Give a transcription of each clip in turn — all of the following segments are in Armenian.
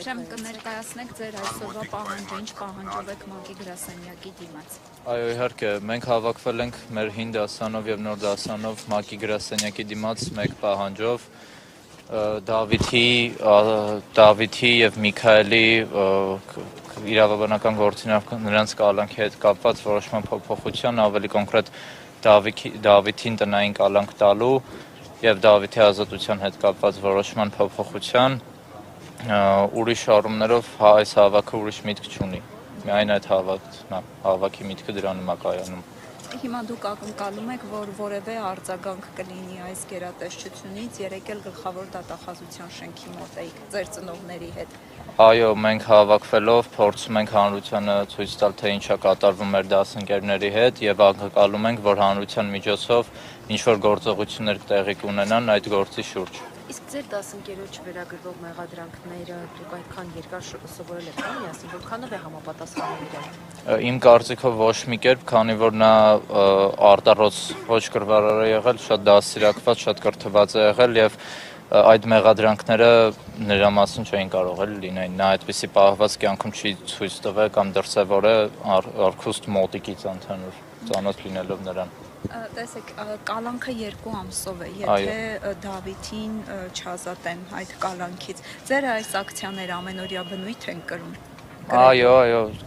Շեմ կներկայացնեք ձեր այսօրվա պահանջը, ինչ պահանջով եք ՄԱԿ-ի գրասենյակի դիմաց։ Այո, իհարկե, մենք հավաքվել ենք մեր հին դասանով եւ նոր դասանով ՄԱԿ-ի գրասենյակի դիմաց մեկ պահանջով Դավիթի եւ Միքայելի իրավաբանական գործիքով նրանց կալանքի հետ կապված որոշման փոփոխության, ավելի կոնկրետ Դավիթին տնային կալանք տալու եւ Դավիթի ազատության հետ կապված որոշման փոփոխության ուրիշ առումներով այս հավաքը ուրիշ միտք չունի։ Միայն այդ հավաքի միտքը դրանում է կայանում։ Հիմա դուք ակնկալում եք, որ որևէ արձագանք կլինի այս գերատեսչությունից, երեկ էլ գլխավոր դատախազության շենքի մոտ էիք ձեր ծնողների հետ։ Այո, մենք հավաքվելով փորձում ենք հանրությանը ցույց տալ, թե ինչ է կատարվում մեր դասընկերների հետ եւ ակնկալում ենք, որ հանրության միջոցով ինչ որ գործողություններ տեղի կունենան այդ գործի շուրջ։ Իսկ ձեր դասընկերոջ վերագրվող մեղադրանքները դուք այդքան երկար սովորել եք, միասին որքանով է համապատասխանում իրեն։ Իմ կարծիքով ոչ մի կերպ, քանի որ նա արտառոց ոչ կրվարար է եղել, շատ դաստիարակված, շատ կրթված է եղել եւ այդ մեղադրանքները նրա մասին չէին կարող լինել։ Նա այդպիսի պահված կյանքում չի ցույց տվել կամ դրսևորել արքուստ մոտիկից ընդհանուր ծանոթ լինելով նրան։ Տեսեք, կալանքը 2 ամսով է, եթե Դավիթին չազատեն այդ կալանքից, ձեր այս ակցիաները ամենօրյա բնույթ են կրում։ Այո,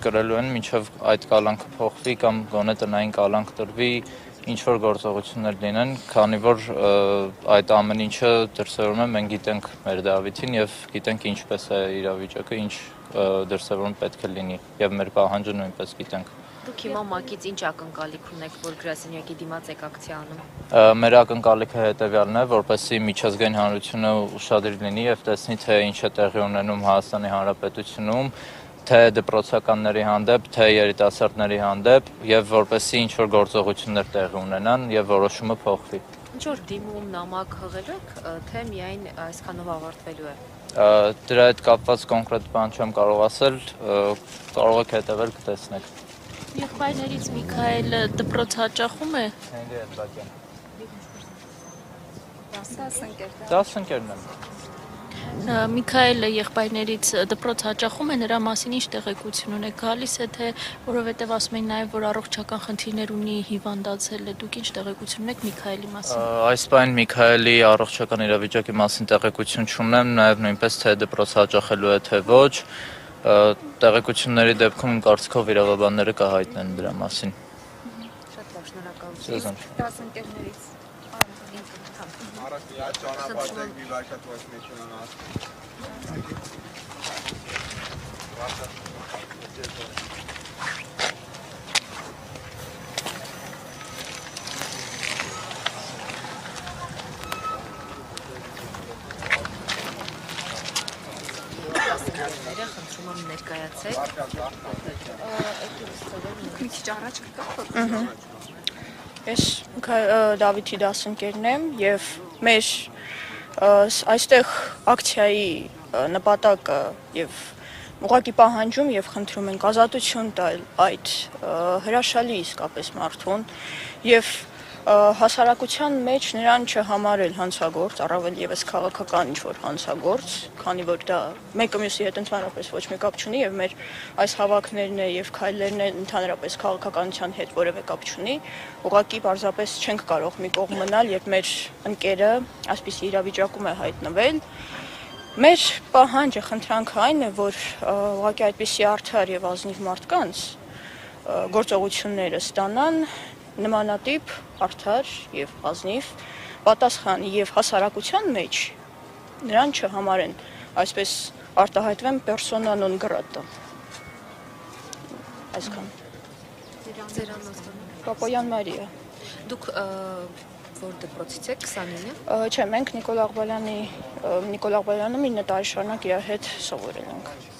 կրելու են, մինչև այդ կալանքը փոխվի կամ գոնե տնային կալանք տրվի, ինչ որ գործողություններ լինեն, քանի որ այդ ամեն ինչը դրսևորում է, մենք գիտենք մեր Դավիթին եւ գիտենք ինչպես է իրավիճակը, ինչ դրսևորում պետք է լինի եւ մեր պահանջը նույնպես գիտենք։ Դուք հիմա ՄԱԿ-ից ինչ ակնկալիք ունեք, որ գրասենյակի դիմաց եք ակցիա անում։ Մեր ակնկալիքը հետեւյալն է, որպեսզի միջազգային հանրությունը ուշադիր լինի եւ տեսնի, թե ինչ է տեղի ունենում Հայաստանի Հանրապետությունում, թե դպրոցականների հանդեպ, թե երիտասարդների հանդեպ եւ որպեսզի ինչ որ գործողություններ տեղի ունենան եւ որոշումը փոխվի։ Ինչ որ դիմում նամակ հղել եք, թե միայն այսքանով ավարտվելու է։ Դրա հետ կապված կոնկրետ բան չեմ կարող ասել, կարող եք հետևել կտեսնեք։ Եղբայրներից Միքայելը դպրոց հաճախում է։ Դասընկերն եմ։ Միքայելը եղբայրներից դպրոց հաճախում է, նրա մասին ինչ տեղեկություն ունեք, գալիս է թե որովհետև ասում են նաև որ առողջական խնդիրներ ունի, հիվանդացել է, դուք ինչ տեղեկություն ունեք Միքայելի մասին։ Այս բան Միքայելի առողջական իրավիճակի մասին տեղեկություն չունեմ, նաև նույնպես թե դպրոց հաճախելու է թե ոչ, տեղեկությունների դեպքում կարծիքով իրավաբանները կհայտնեն դրա մասին։ Շատ լավ, շնորհակալություն։ Դասընկերներից Խնդրում եմ ներկայացեք։ մի քիչ առաջ կգաք։ Ես Դավիթի դասընկերն եմ եւ մեր այստեղ ակցիայի նպատակը եւ ուղղակի պահանջում եւ խնդրում ենք ազատություն տալ այդ հրաշալի իսկապես մարդուն եւ հասարակության մեջ նրան չհամարել հանցագործ, առավել եւս քաղաքական ինչ-որ հանցագործ, քանի որ դա մեկը մյուսի հետ ընդհանրապես ոչ մի կապ չունի եւ մեր այս հավաքներն եւ քայլերն ընդհանրապես քաղաքականության հետ որևէ կապ չունի, ուղղակի պարզապես չենք կարող մի կողմ մնալ, երբ մեր ընկերը այսպիսի իրավիճակում է հայտնվել։ Մեր պահանջը, խնդրանքը այն է, որ ուղղակի այդպիսի արդար եւ ազնիվ մարդկանց գործողությունները ստանան նմանատիպ արդար եւ ազնիվ պատասխան եւ հասարակության մեջ նրան չհամարեն, այսպես արտահայտվեն persona non grata։ Այսքան։ Ձեր անունը։ Պապոյան Մարիա։ Դուք որ դպրոցից եք 29-ը։ Չէ, մենք Նիկոլ Աղբալյանում 9 տարի շարունակ իր հետ սովորել ենք։